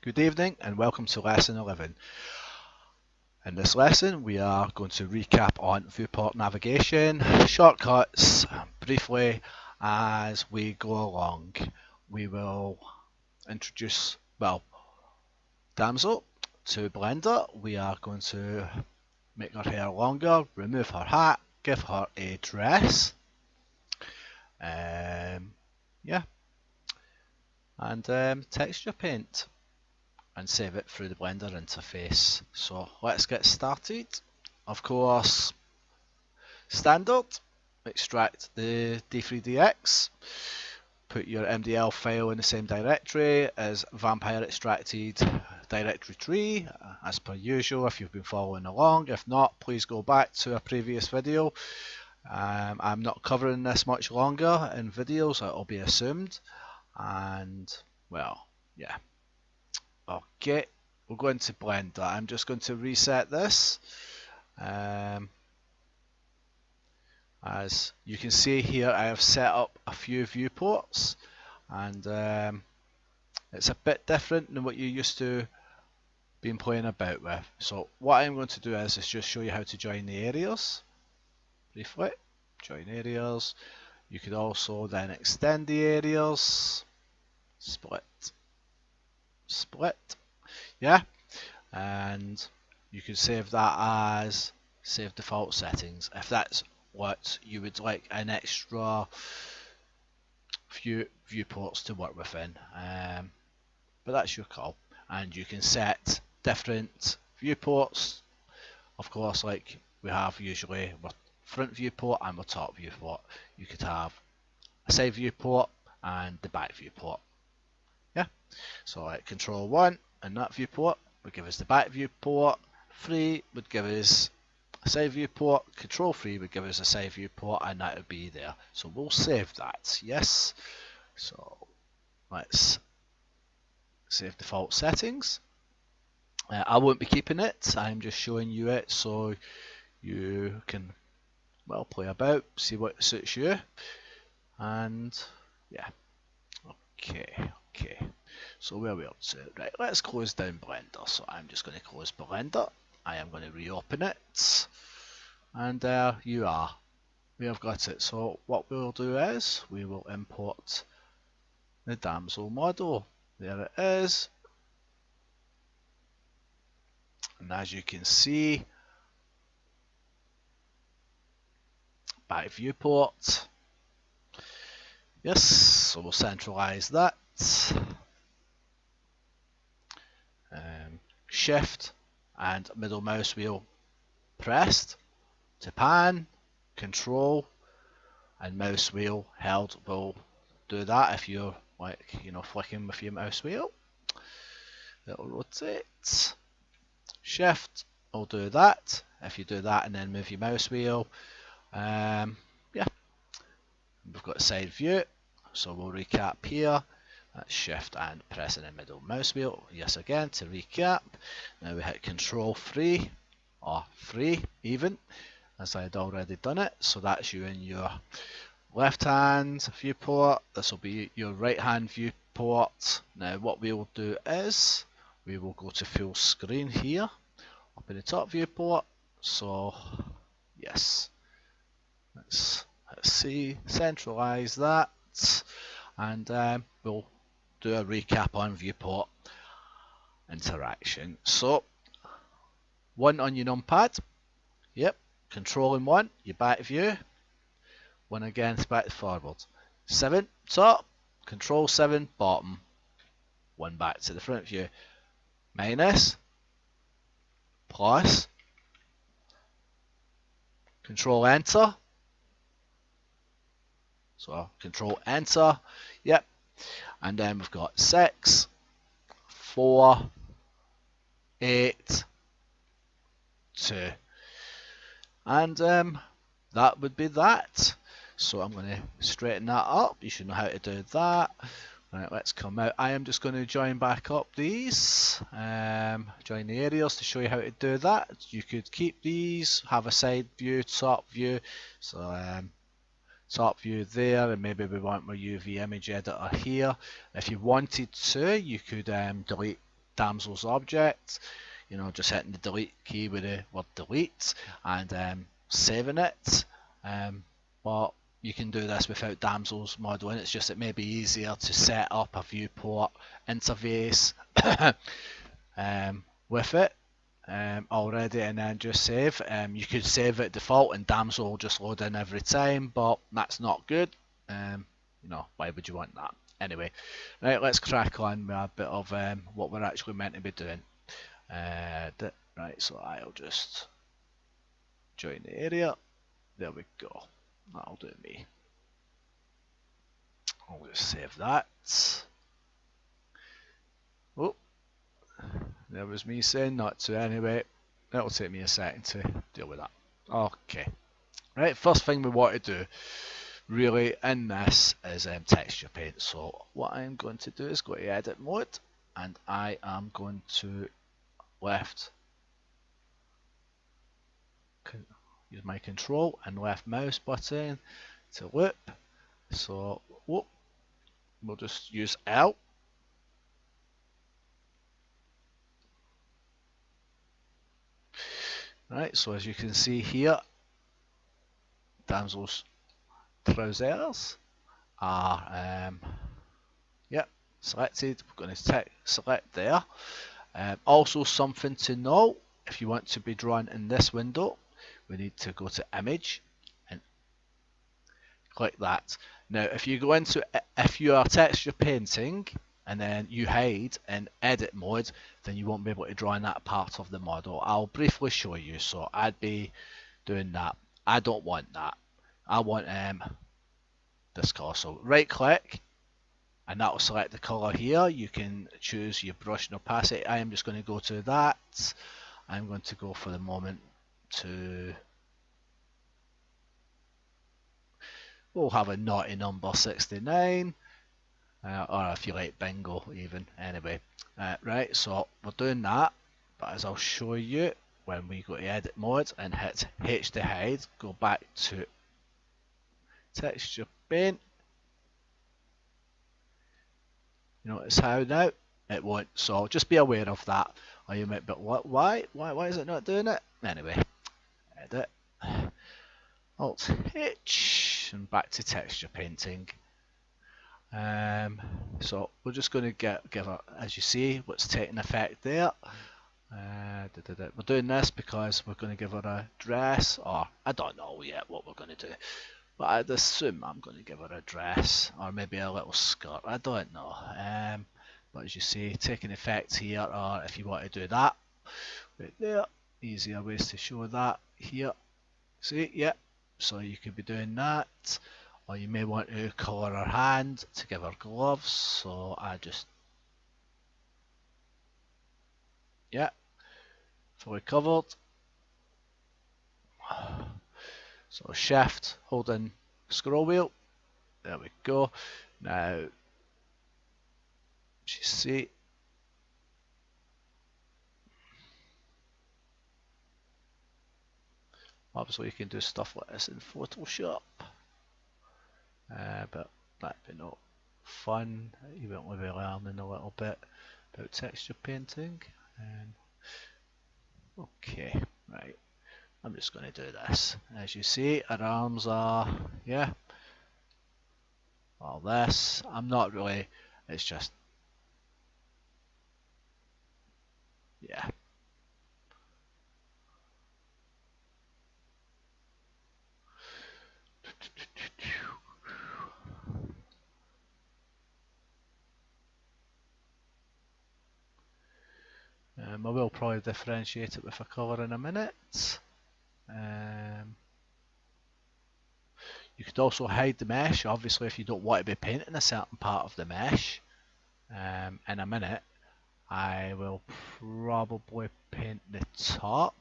Good evening and welcome to lesson 11. In this lesson we are going to recap on viewport navigation, shortcuts, briefly as we go along. We will introduce, Damsel to Blender. We are going to make her hair longer, remove her hat, give her a dress. And texture paint and save it through the Blender interface. So let's get started. Of course, standard, extract the D3DX, put your MDL file in the same directory as vampire extracted directory tree, as per usual if you've been following along. If not, please go back to a previous video. I'm not covering this much longer in videos, it'll be assumed. And well, yeah. Okay, we'll go into Blender. I'm just going to reset this. As you can see here, I have set up a few viewports, and it's a bit different than what you used to been playing about with. So what I'm going to do is just show you how to join the areas briefly. Join areas. You could also then extend the areas, split, yeah, and you can save that as save default settings if that's what you would like an extra few viewports to work within, but that's your call. And you can set different viewports, of course, like we have usually with front viewport and with top viewport. You could have a side viewport and the back viewport. Yeah, so like control 1 and that viewport would give us the back viewport, 3 would give us a side viewport, control 3 would give us a side viewport, and that would be there. So we'll save that, yes. So let's save default settings. I won't be keeping it, I'm just showing you it so you can play about, see what suits you, and yeah. Okay, so where are we up to? Right, let's close down Blender. So I'm just going to close Blender. I am going to reopen it, and there you are. We have got it. So what we'll do is we will import the Damsel model. There it is, and as you can see, back viewport. Yes, so we'll centralize that. Shift and middle mouse wheel pressed to pan, control and mouse wheel held will do that. If you're flicking with your mouse wheel, it'll rotate. Shift will do that. If you do that and then move your mouse wheel, yeah, we've got side view. So we'll recap here. That's shift and pressing the middle mouse wheel. Yes, again to recap. Now we hit control 3 or 3 even, as I had already done it. So that's you in your left hand viewport. This will be your right hand viewport. Now what we will do is we will go to full screen here up in the top viewport. So yes, let's see, centralize that, and we'll do a recap on viewport interaction. So 1 on your numpad, yep, controlling 1, your back view, 1 again is back to forward, 7 top, control 7 bottom, 1 back to the front view, minus, plus, control enter, so control enter, yep, and then we've got 6, 4, 8, 2, and that would be that. So I'm going to straighten that up. You should know how to do that. Right, let's come out. I am just going to join back up these, join the areas to show you how to do that. You could keep these, have a side view, top view. So top view there, and maybe we want my UV image editor here. If you wanted to, you could delete Damsel's object, you know, just hitting the delete key with the word delete and saving it. But you can do this without Damsel's modeling. It's just it may be easier to set up a viewport interface with it already and then just save. You could save it default and Damsel will just load in every time, but that's not good. You know, why would you want that? Anyway, right, let's crack on with a bit of what we're actually meant to be doing. Right, so I'll just join the area. There we go. That'll do me. I'll just save that. Oh, there was me saying not to anyway. It'll take me a second to deal with that. Okay. Right, first thing we want to do really in this is texture paint. So what I'm going to do is go to edit mode and I am going to use my control and left mouse button to loop. So we'll just use L. Right, so as you can see here, Damsel's trousers are selected. We're going to select there. Also something to note, if you want to be drawn in this window, we need to go to image and click that. Now if you go into, if you are texture painting and then you hide in edit mode, then you won't be able to draw in that part of the model. I'll briefly show you. So I'd be doing that. I don't want that. I want this color. So right click and that will select the color here. You can choose your brush and opacity. I am just going to go to that. I'm going to go for the moment to, we'll have a naughty number 69. Or if you like bingo even, anyway. Right, so we're doing that, but as I'll show you, when we go to edit mode and hit H to hide, go back to texture paint, you notice how now it won't, so just be aware of that. Or you might, but what, why is it not doing it? Anyway, edit, Alt H, and back to texture painting. So we're just going to give her, as you see, what's taking effect there. We're doing this because we're going to give her a dress, or I don't know yet what we're going to do, but I'd assume I'm going to give her a dress or maybe a little skirt. I don't know. But as you see, taking effect here, or if you want to do that, right there, easier ways to show that here. See, yeah. So you could be doing that. Or you may want to colour her hand to give her gloves, so I just, yeah, fully covered. So shift, holding scroll wheel, there we go. Now, you see, obviously you can do stuff like this in Photoshop. But that'd be no fun. You won't be learning a little bit about texture painting. Okay, right. I'm just going to do this. As you see, her arms are, yeah. All this, I'm not really. It's just, yeah. I will probably differentiate it with a colour in a minute. You could also hide the mesh, obviously, if you don't want to be painting a certain part of the mesh. In a minute, I will probably paint the top.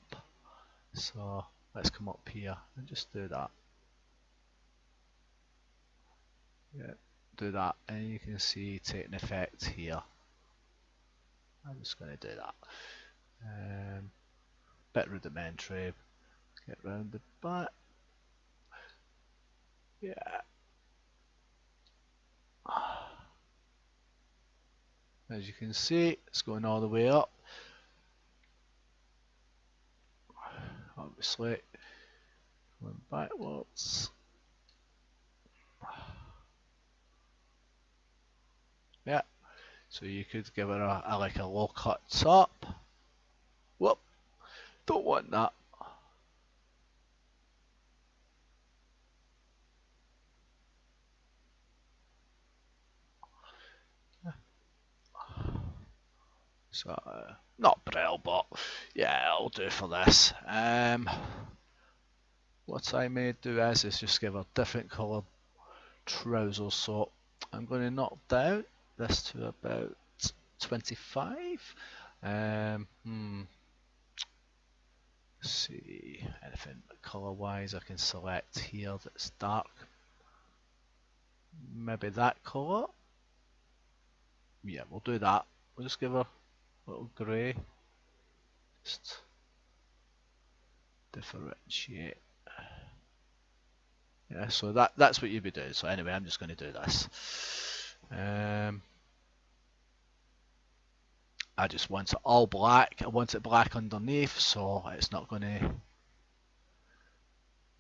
So let's come up here and just do that. Yeah, do that, and you can see taking effect here. I'm just going to do that. Bit rudimentary. Get round the back. Yeah. As you can see, it's going all the way up. Obviously, going backwards. Yeah, so you could give it a like a low cut top. Whoop, don't want that. So, not brill, but yeah, it'll do for this. What I may do is just give a different colour trousers. So I'm going to knock down this to about 25. Let's see, anything colour wise I can select here that's dark. Maybe that colour. Yeah, we'll do that. We'll just give her a little grey. Just differentiate. Yeah, so that's what you'd be doing. So anyway, I'm just going to do this. I just want it all black. I want it black underneath, so it's not going to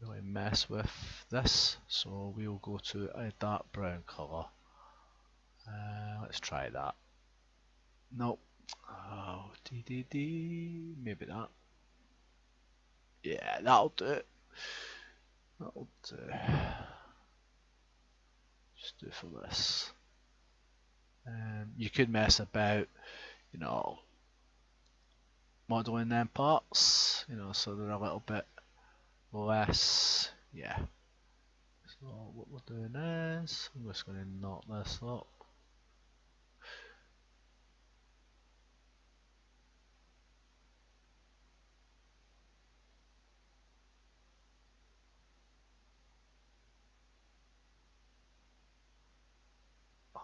really mess with this. So we'll go to a dark brown colour. Let's try that. Nope. Oh, maybe that. Yeah, that'll do it. That'll do. Just do for this. You could mess about, you know, modeling them parts, you know, so they're a little bit less. Yeah. So what we're doing is, I'm just going to knock this up.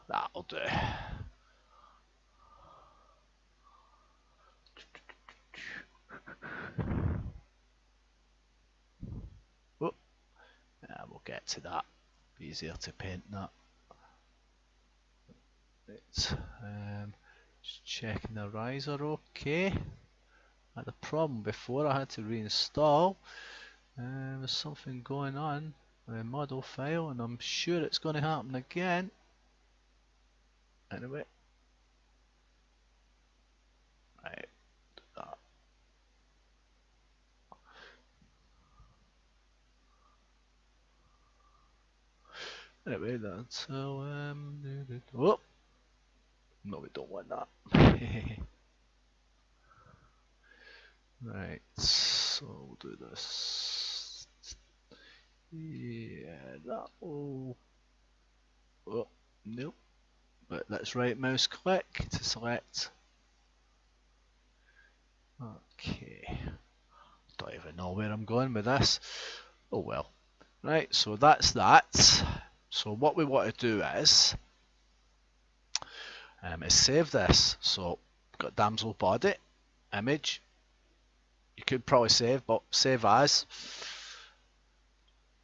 That'll do. Oh, yeah, we'll get to that. Easier to paint that. Right. Just checking the riser okay. I had a problem before, I had to reinstall. There's something going on with the model file, and I'm sure it's going to happen again. Anyway. Right. That. Anyway, that's how, oh! No, we don't want that. Right, so we'll do this. Yeah, that will. Oh, nope. But let's right mouse click to select. Okay. Don't even know where I'm going with this. Oh well. Right, so that's that. So what we want to do is save this. So got Damsel body, image. You could probably save, but save as,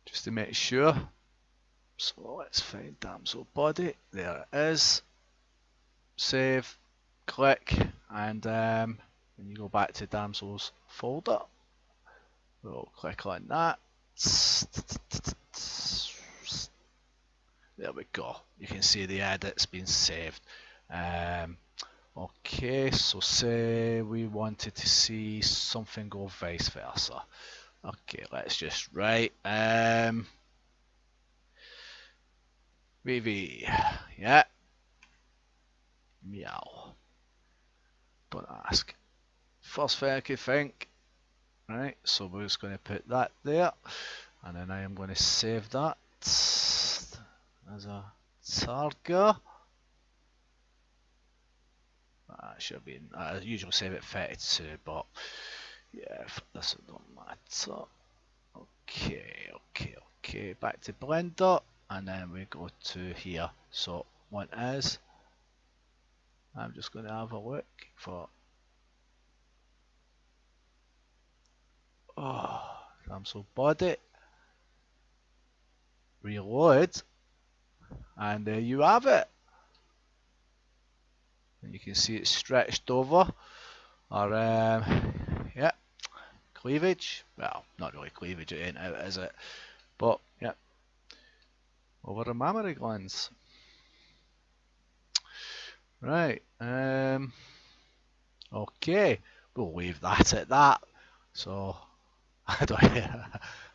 just to make sure. So let's find Damsel body. There it is. Save, click, and when you go back to Damsel's folder, we'll click on that. There we go. You can see the edit's been saved. Okay, so say we wanted to see something go vice versa. Okay, let's just write VV, yeah, meow. Don't ask. First thing I could think, right? So we're just going to put that there, and then I am going to save that as a target. Should be. I usually save it 32, but yeah, this don't matter. Okay. Back to Blender, and then we go to here. So one is. I'm just going to have a look for. Oh, Damsel body. Reload, and there you have it. you can see it's stretched over our yeah, cleavage. Well, not really cleavage, it ain't out, is it? But yeah, over the mammary glands. Right. Okay, we'll leave that at that. So I don't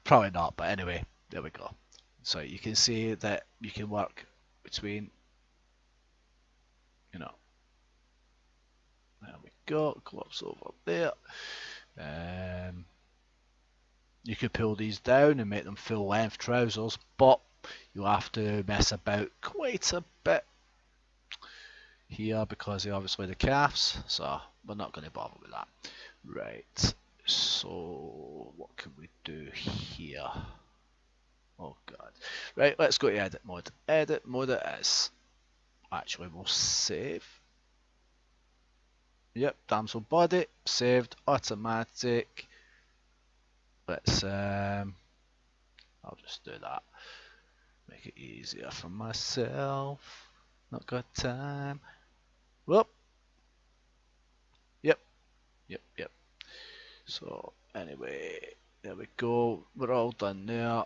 probably not, but anyway, there we go. So you can see that you can work between, you know, there we go, gloves over there. You could pull these down and make them full length trousers, but you'll have to mess about quite a bit here because of obviously the calves, so we're not going to bother with that. Right, so what can we do here? Oh god. Right, let's go to edit mode. Edit mode it is. Actually, we'll save. Yep, Damsel body, saved, automatic. Let's I'll just do that. Make it easier for myself. Not got time. Whoop. Yep. So anyway, there we go. We're all done there.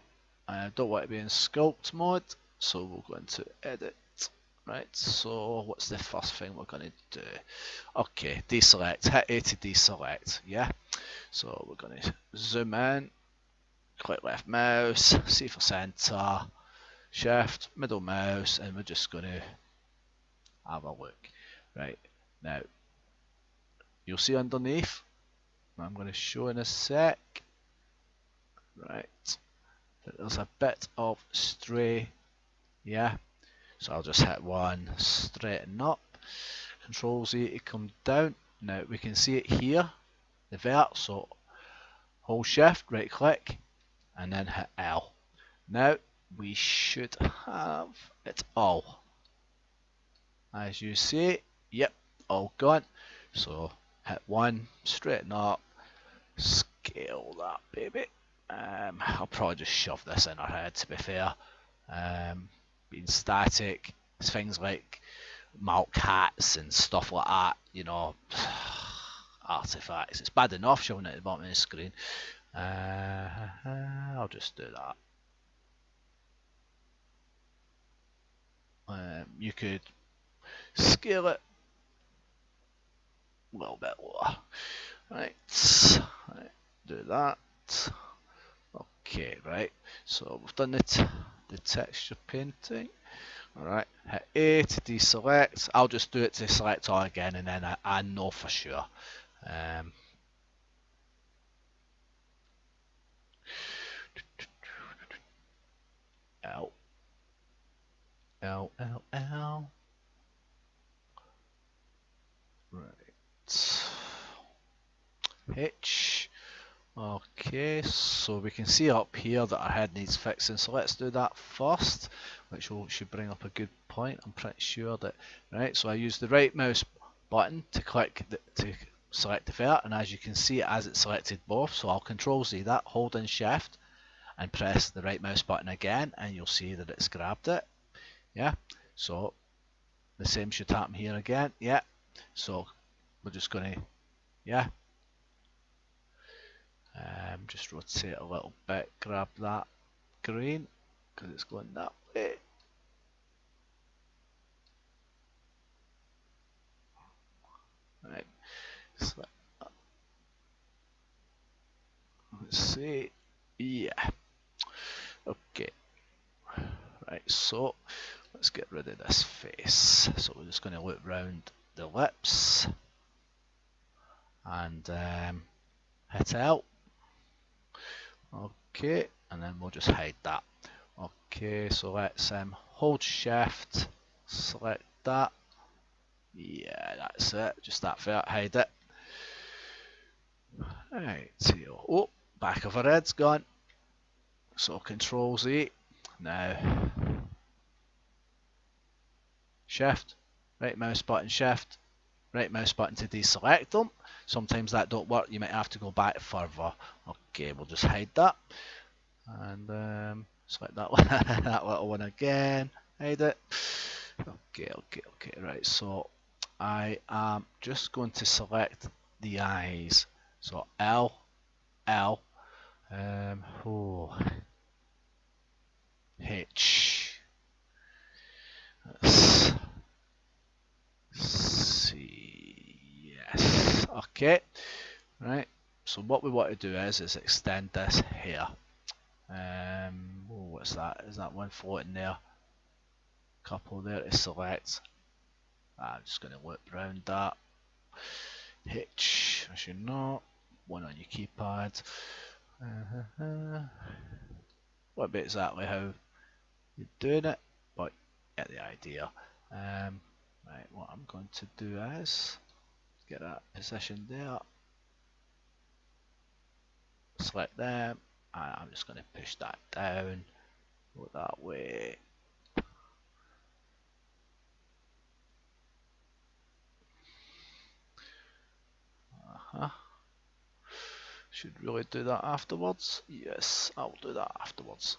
I don't want to be in sculpt mode, so we'll go into edit. Right, so what's the first thing we're going to do? Okay, deselect, hit A to deselect, yeah? So we're going to zoom in, click left mouse, see for center, shift, middle mouse, and we're just going to have a look. Right, now, you'll see underneath, I'm going to show in a sec, right, that there's a bit of stray, yeah? So I'll just hit one, straighten up, Control Z to come down. Now we can see it here, the vert, so hold shift, right click, and then hit L. Now we should have it all. As you see, yep, all gone. So hit one, straighten up, scale that baby. I'll probably just shove this in our head to be fair. Being static, it's things like milk hats and stuff like that, you know, artifacts. It's bad enough showing it at the bottom of the screen. I'll just do that. You could scale it a little bit lower. Right, do that. Okay, right, so we've done the texture painting. Alright, hit A to deselect. I'll just do it to select all again, and then I know for sure. L. Right. H. Okay, so we can see up here that our head needs fixing, so let's do that first, which should bring up a good point. I'm pretty sure that, right, so I use the right mouse button to click to select the vert, and as you can see, as it selected both, so I'll Control Z that, hold in shift and press the right mouse button again, and you'll see that it's grabbed it. Yeah, so the same should happen here again. Yeah, so we're just going to, yeah, just rotate a little bit, grab that green because it's going that way. Right, so let's see, yeah, okay, right, so let's get rid of this face. So we're just going to loop round the lips and hit L. Okay, and then we'll just hide that. Okay, so let's hold shift, select that. Yeah, that's it, just that far, hide it. Right, so, oh, back of our head's gone. So Control Z, now shift, right mouse button shift, right mouse button to deselect them. Sometimes that don't work, you might have to go back further. Okay, we'll just hide that. And select that one, that little one again, hide it. Okay, right, so I am just going to select the eyes. So L, L, oh, H, let's see, yes, okay, right, so what we want to do is extend this here. Oh, what's that? Is that one floating there? Couple there to select. I'm just going to loop around that. H, as you know, one on your keypad. Won't be exactly how you're doing it, but get the idea. Right, what I'm going to do is get that position there, select them, and I'm just going to push that down, go that way. Should really do that afterwards. Yes, I'll do that afterwards.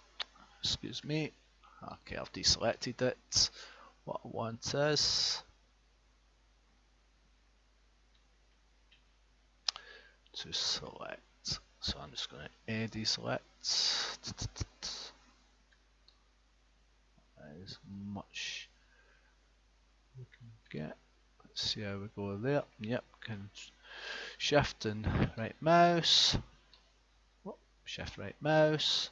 Excuse me. Okay, I've deselected it. What I want is to select. So I'm just going to deselect as much we can get. Let's see how we go there. Yep, can shift and right mouse. Oh, shift right mouse.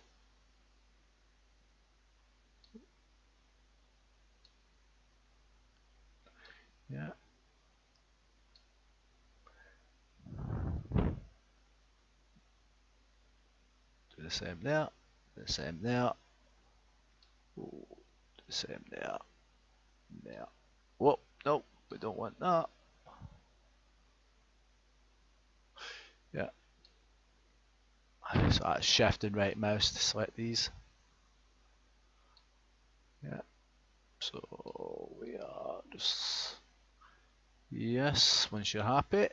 Yeah. Do the same there. Do the same there. Ooh, do the same there. There. Whoa, no, we don't want that. Yeah. So that's shift and right mouse to select these. Yeah. So we are just, yes, once you're happy,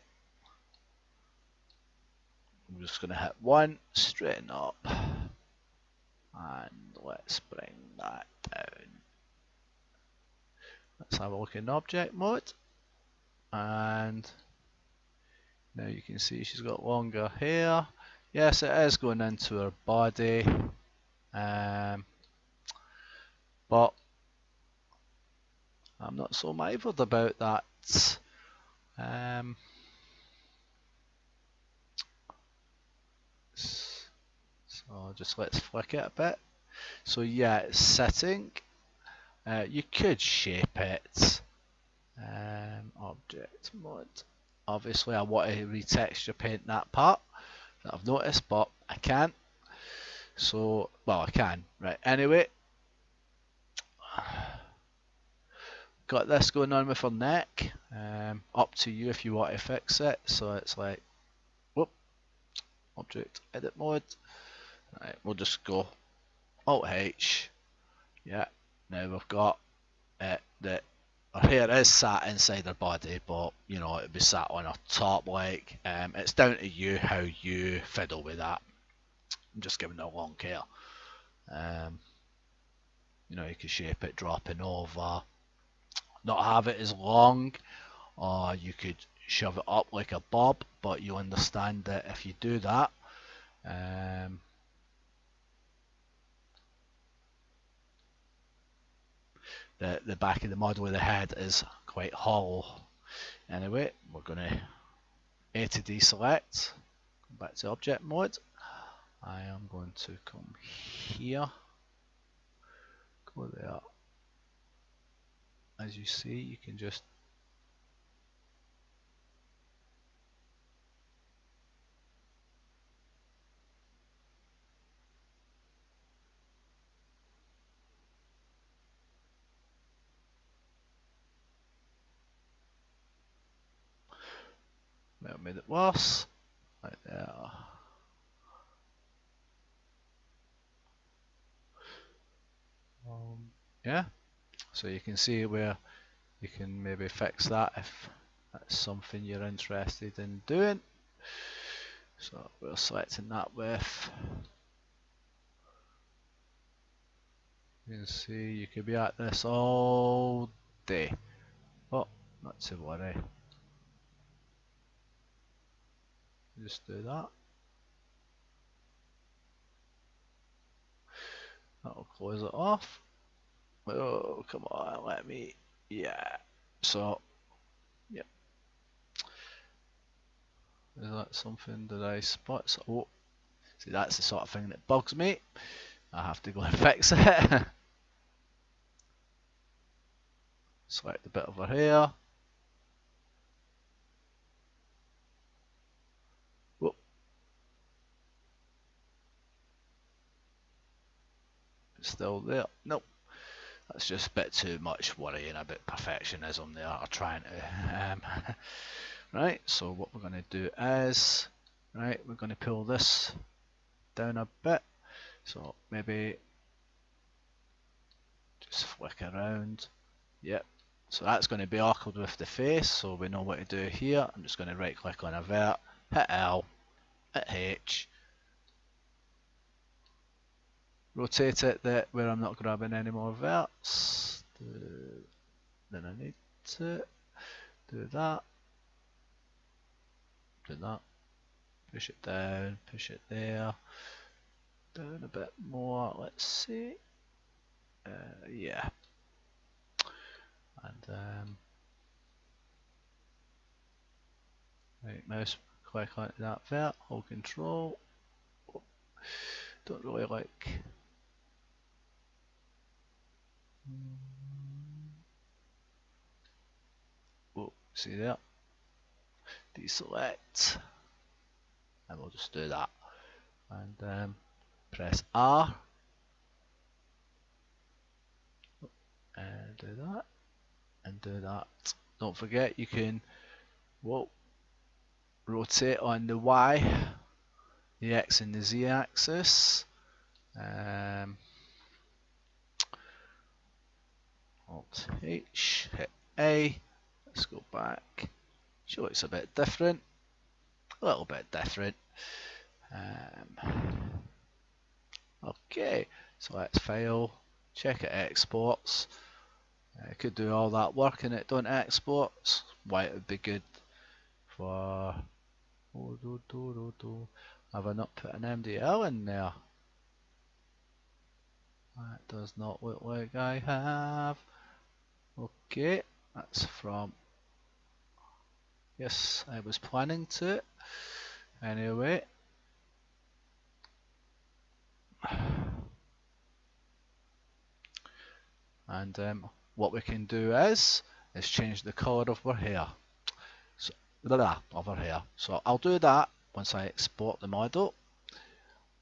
I'm just going to hit 1, straighten up, and let's bring that down. Let's have a look in object mode, and now you can see she's got longer hair. Yes, it is going into her body, but I'm not so minded about that. So just let's flick it a bit. So yeah, it's sitting. You could shape it. Object mode. Obviously, I want to retexture paint that part that I've noticed, but I can't. So, well, I can. Right. Anyway, got this going on with her neck. Up to you if you want to fix it. So it's like, whoop, object edit mode. Right, we'll just go Alt H. Yeah. Now we've got that her hair is sat inside her body, but you know it'd be sat on her top. Like, it's down to you how you fiddle with that. I'm just giving it a long hair. You know, you can shape it dropping over, not have it as long, or you could shove it up like a bob. But you understand that if you do that, the back of the model of the head is quite hollow. Anyway, we're going to A to deselect, come back to object mode. I am going to come here, go there. As you see, you can just made it worse, right there. Yeah, so you can see where you can maybe fix that if that's something you're interested in doing. So we're selecting that with. You can see you could be at this all day. Oh, not to worry. Just do that. That'll close it off. Oh, come on, let me. Yeah. So, yep. Is that something that I spot? So, oh, see, that's the sort of thing that bugs me. I have to go and fix it. Select the bit over here. Whoop. It's still there. Nope. That's just a bit too much worrying about perfectionism there, or trying to. Right, so what we're going to do is, right, we're going to pull this down a bit. So maybe just flick around. Yep. So that's going to be awkward with the face, so we know what to do here. I'm just going to right click on invert, hit L, hit H, rotate it that where I'm not grabbing any more verts. Then I need to do that, push it down, push it there, down a bit more, let's see, yeah, and right, mouse click onto that vert, hold control, don't really like, oh, see there, deselect, and we'll just do that, and press R, and do that, and do that. Don't forget you can, whoa, rotate on the Y, the X and the Z axis. Alt H, hit A, let's go back. She looks a bit different, a little bit different. Okay, so let's file, check it exports. It could do all that work and it don't export. Why it would be good for, have I not put an MDL in there? That does not look like I have. Okay, that's from, yes, I was planning to. Anyway. And what we can do is change the colour over here. So, over here. So I'll do that once I export the model.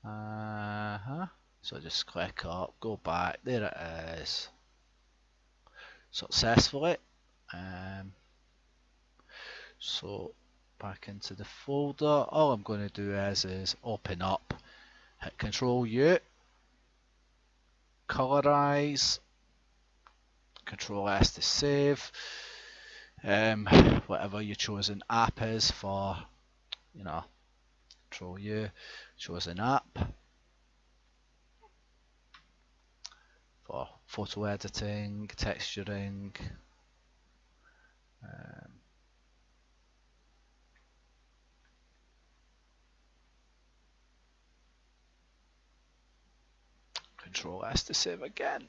So just click up, go back, there it is. Successfully. So back into the folder. All I'm going to do is open up, hit Control U, colorize, Control S to save. Whatever your chosen app is for, you know, Control U, chosen app for photo editing, texturing, Control S to save again.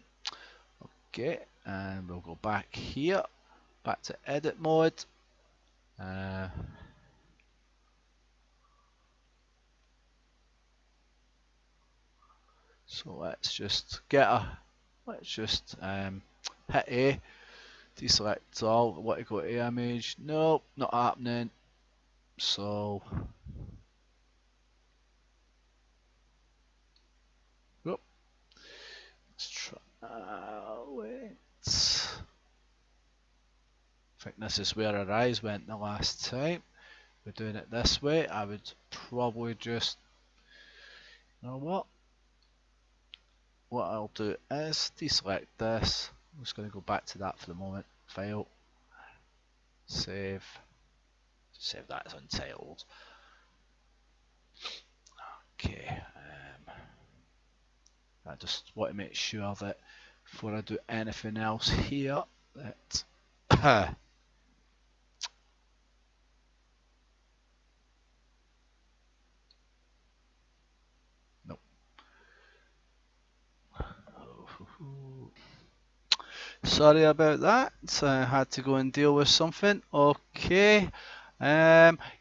Okay, and we'll go back here, back to edit mode. So let's just hit A, deselect all, want to go to image, nope, not happening. So, whoop, let's try, wait. I think this is where our eyes went the last time. We're doing it this way. I would probably just, you know what? What I'll do is deselect this. I'm just going to go back to that for the moment. File, save, save that as untitled. Okay. I just want to make sure that before I do anything else here, that Sorry about that. I had to go and deal with something. Okay.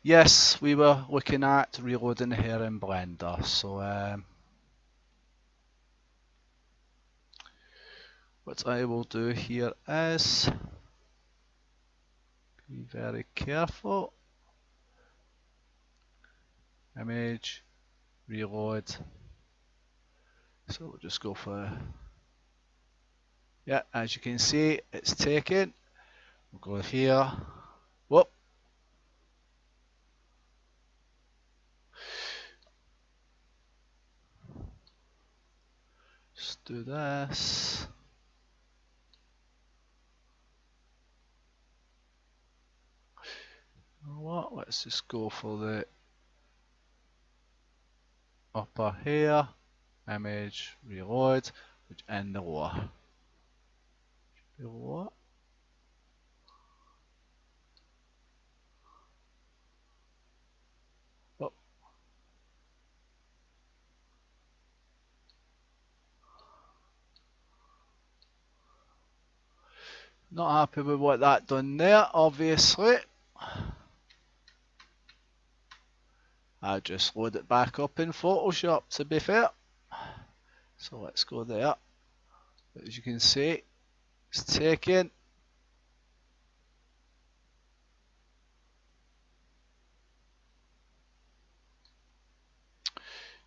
Yes, we were looking at reloading here in Blender. So what I will do here is be very careful. Image, reload. So we'll just go for, yeah, as you can see, it's taken. We'll go here. Whoop. Just do this. You know what? Let's just go for the upper here. Image, reload, and the lower. What? Oh. Not happy with what that done there, obviously. I'll just load it back up in Photoshop, to be fair. So let's go there. As you can see, it's taken.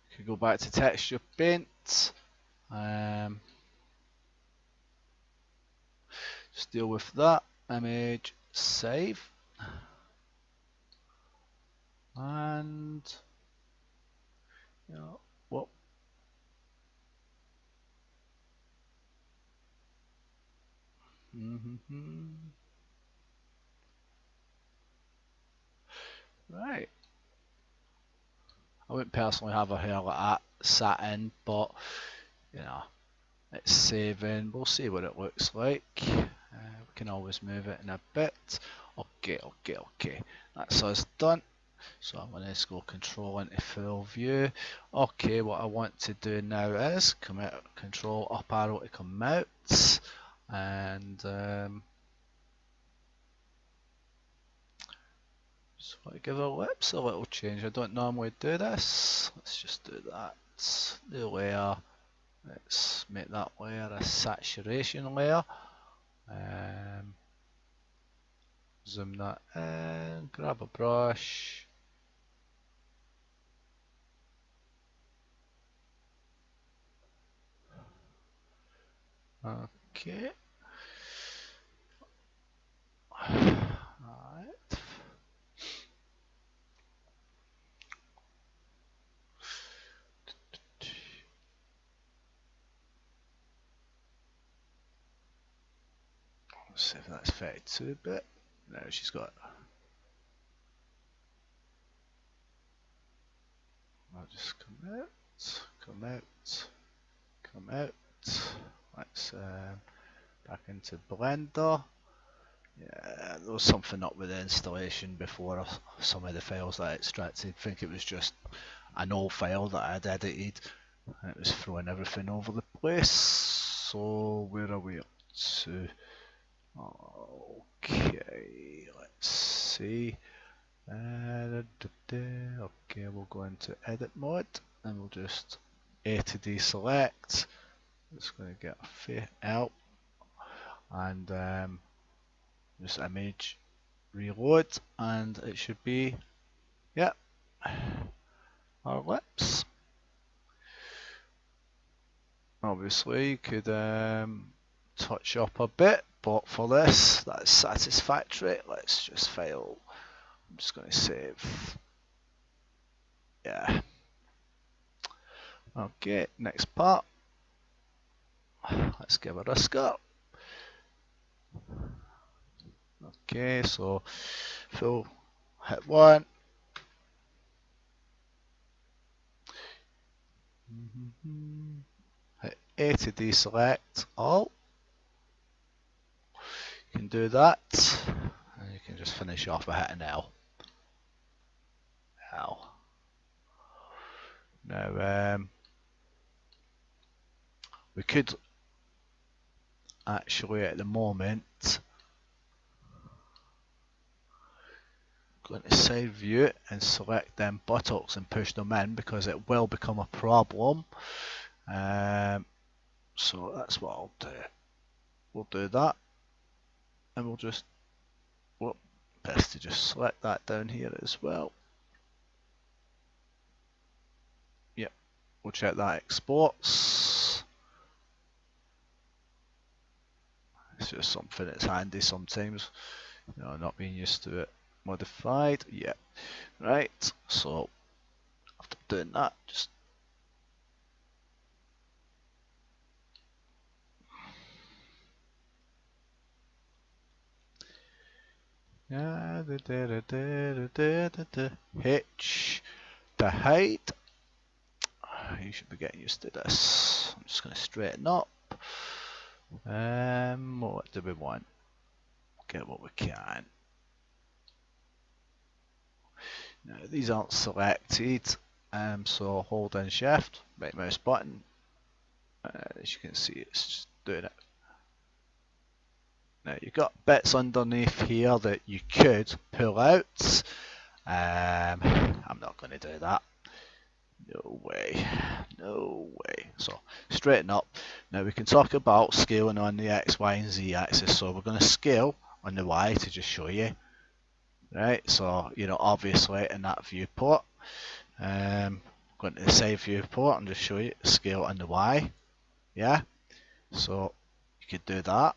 You can go back to texture paint. Just deal with that. Image, save. And yeah, whoop. Right. I wouldn't personally have a hair like that sat in, but you know, it's saving. We'll see what it looks like. We can always move it in a bit. Okay. That's us done. So I'm going to go control into full view. Okay, what I want to do now is come out, control up arrow to come out, and just want to give our lips a little change. I don't normally do this. Let's just do that. The layer. Let's make that layer a saturation layer. Zoom that in, grab a brush. Okay. Alright. Let's see if that's 32 bit. No, she's got. I'll just come out. Let's back into Blender. Yeah, there was something up with the installation before some of the files that I extracted. I think it was just an old file that I'd edited and it was throwing everything over the place. So where are we up to? Okay, let's see. Okay, we'll go into edit mode and we'll just A to deselect. Just going to get a fit out and just image reload, and it should be, yeah, our lips. Obviously you could touch up a bit, but for this that's satisfactory. Let's just file. I'm just going to save. Yeah. Okay, next part. Let's give it a skirt. Okay, so full hit 1. Hit A to deselect all. You can do that, and you can just finish off by hitting L. Now we could actually at the moment going to side view and select them buttocks and push them in, because it will become a problem. So that's what I'll do. We'll do that, and we'll just, well, best to just select that down here as well. Yep, we'll check that exports. It's just something that's handy sometimes, you know, not being used to it. Modified, yeah, right. So after doing that, just hitch to height. You should be getting used to this. I'm just going to straighten up. What do we want? Get what we can. Now these aren't selected, so hold in shift, right mouse button. As you can see, it's just doing it. Now you've got bits underneath here that you could pull out. I'm not going to do that. No way, no way. So straighten up. Now we can talk about scaling on the X, Y, and Z axis. So we're going to scale on the Y to just show you. Right, so you know, obviously in that viewport, going to the side viewport and just show you scale on the Y. Yeah, so you could do that.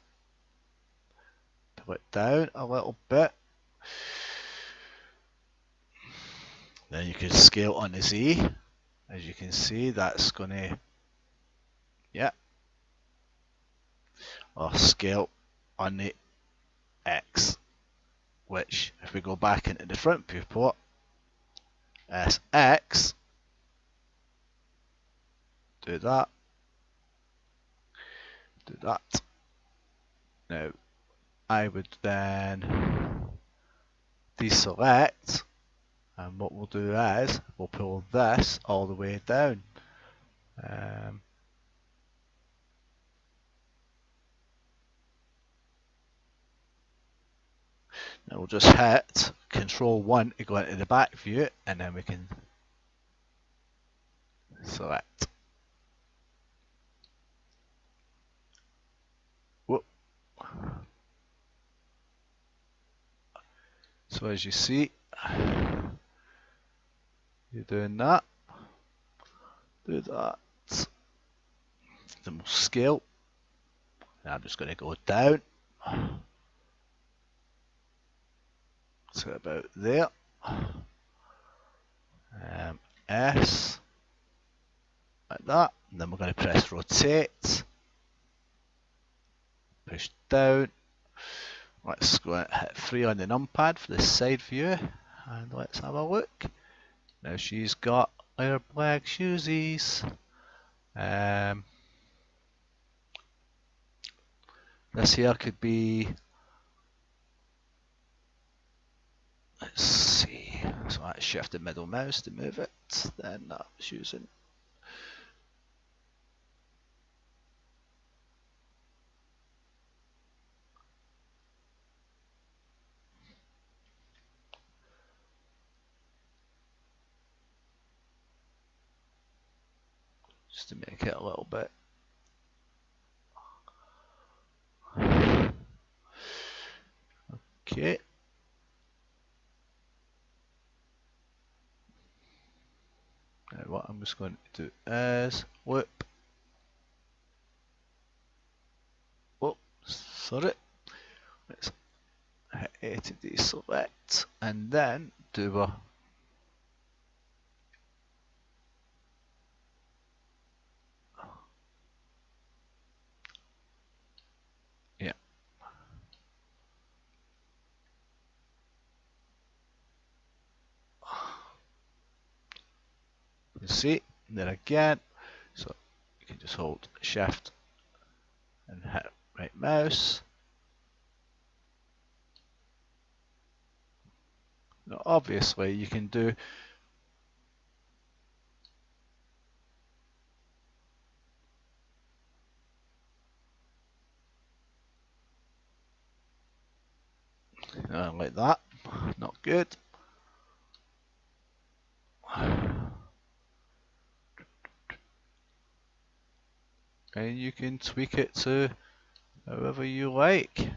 Pull it down a little bit. Then you could scale on the Z. As you can see, that's going to, yeah, or scale on the X, which if we go back into the front viewport, SX, do that, do that. Now I would then deselect, and what we'll do is we'll pull this all the way down. Now we'll just hit Control 1 to go into the back view, and then we can select. Whoop. So as you see, you're doing that, do that, then we'll scale, and I'm just going to go down to about there, S, like that, and then we're going to press rotate, push down. Let's go and hit 3 on the numpad for the side view, and let's have a look. Now she's got her black shoesies. This here could be, let's see, so I shift the middle mouse to move it, then that was using. Just to make it a little bit. Okay. Now what I'm just going to do is whoop. Whoop, sorry. Let's hit A to deselect, and then do a you see, and then again, so you can just hold shift and hit right mouse. Now obviously you can do like that. Not good. And you can tweak it to however you like.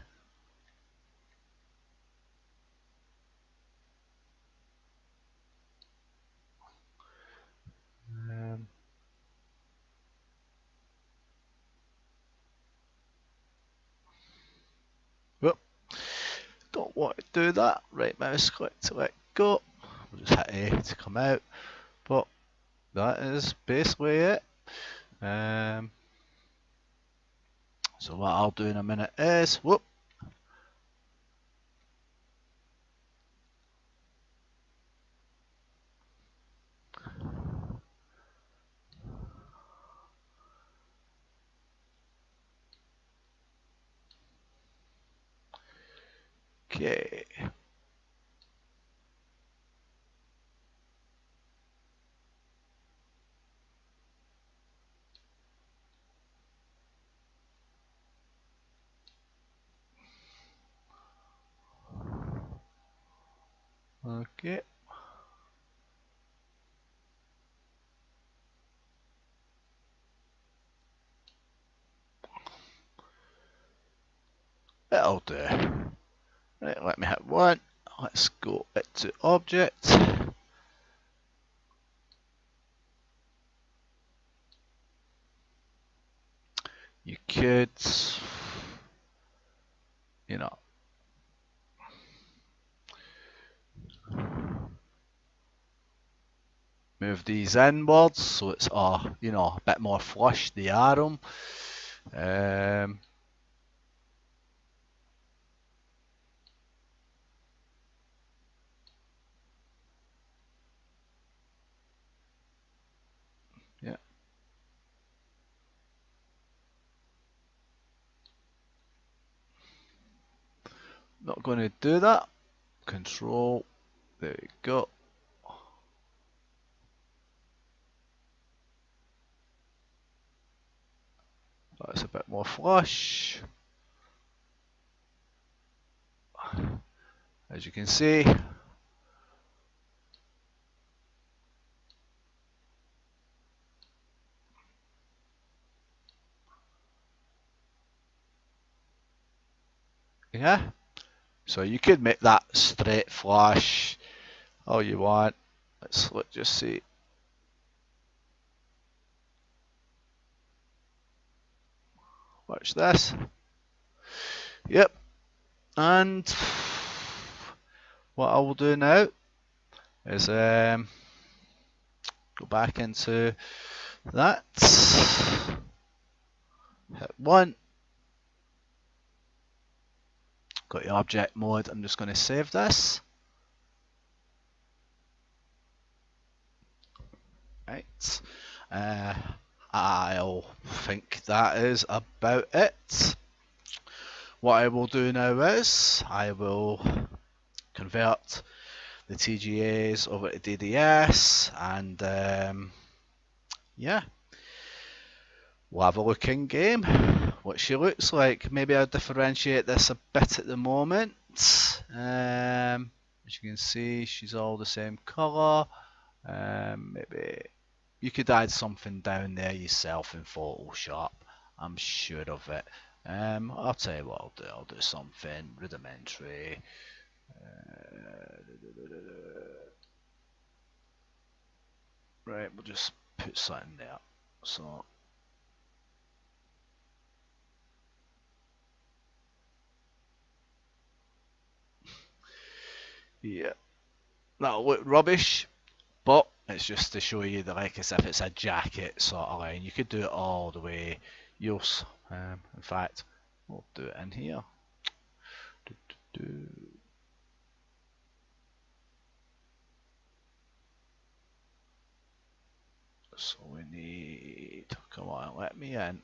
Whoop. Don't want to do that. Right mouse click to let go. We'll just hit A to come out. But that is basically it. So what I'll do in a minute is, whoop. Okay. Okay. That'll do. Right, let me hit one. Let's go into object. You could, you know, move these inwards so it's a bit more flush the arm. Yeah. Not going to do that. Control. There we go. That's a bit more flush. As you can see. Yeah. So you could make that straight flush all you want. Let's just see. Watch this. Yep. And what I will do now is go back into that. Hit one. Got the object mode. I'm just going to save this. Right. I'll think that is about it. What I will do now is I will convert the TGAs over to DDS and yeah, we'll have a look in game what she looks like. Maybe I'll differentiate this a bit at the moment. As you can see, she's all the same colour. Maybe you could add something down there yourself in Photoshop. I'm sure of it. I'll tell you what I'll do. I'll do something rudimentary. Right, we'll just put something there. So yeah, that'll look rubbish, but it's just to show you that, like, as if it's a jacket sort of line. You could do it all the way. Use. In fact, we'll do it in here. So we need, come on, let me in.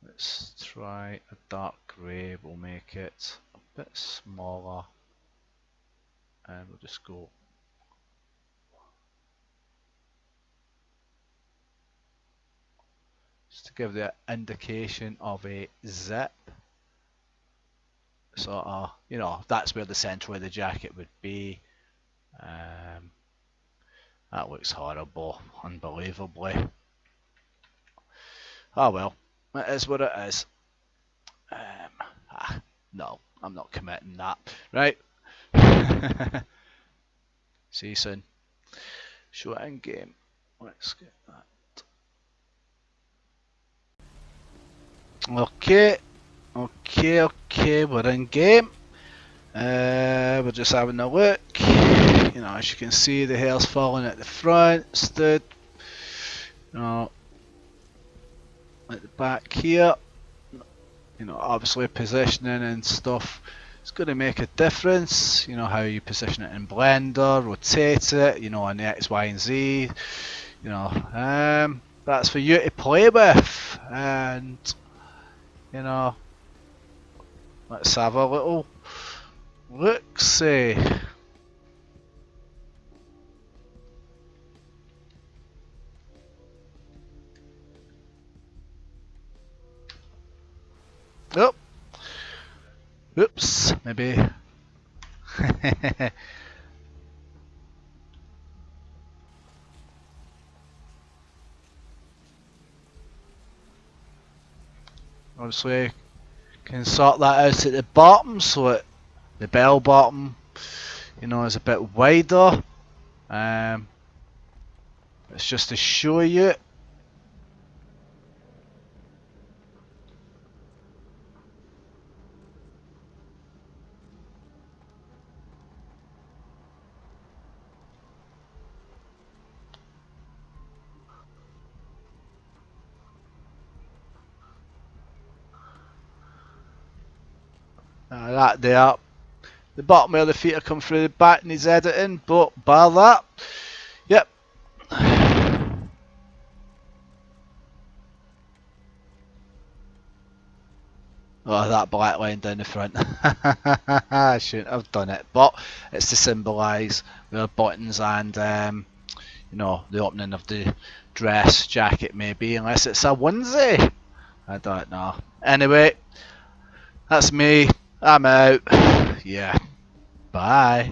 Let's try a dark grey. We'll make it a bit smaller, and we'll just go just to give the indication of a zip. sort of, you know, that's where the centre of the jacket would be. That looks horrible, unbelievably. Oh well, it is what it is. No, I'm not committing that. Right. See you soon. Show it in game. Let's get that. Okay, we're in game. We're just having a look. You know, as you can see, the hair's falling at the front, stood, you know, at the back here. You know, obviously positioning and stuff, it's going to make a difference. You know, how you position it in Blender, rotate it, you know, on the X, Y, and Z. You know, that's for you to play with. And, you know, let's have a little look-see. Oh, oops, maybe. Obviously, can sort that out at the bottom, so it, the bell bottom, you know, is a bit wider. It's just to show you. That there. The bottom where the feet are come through the back and he's editing, but bar that. Yep. Oh, that black line down the front. I shouldn't have done it, but it's to symbolise where buttons and you know, the opening of the dress jacket maybe, unless it's a onesie. I don't know. Anyway, that's me. I'm out. Yeah. Bye.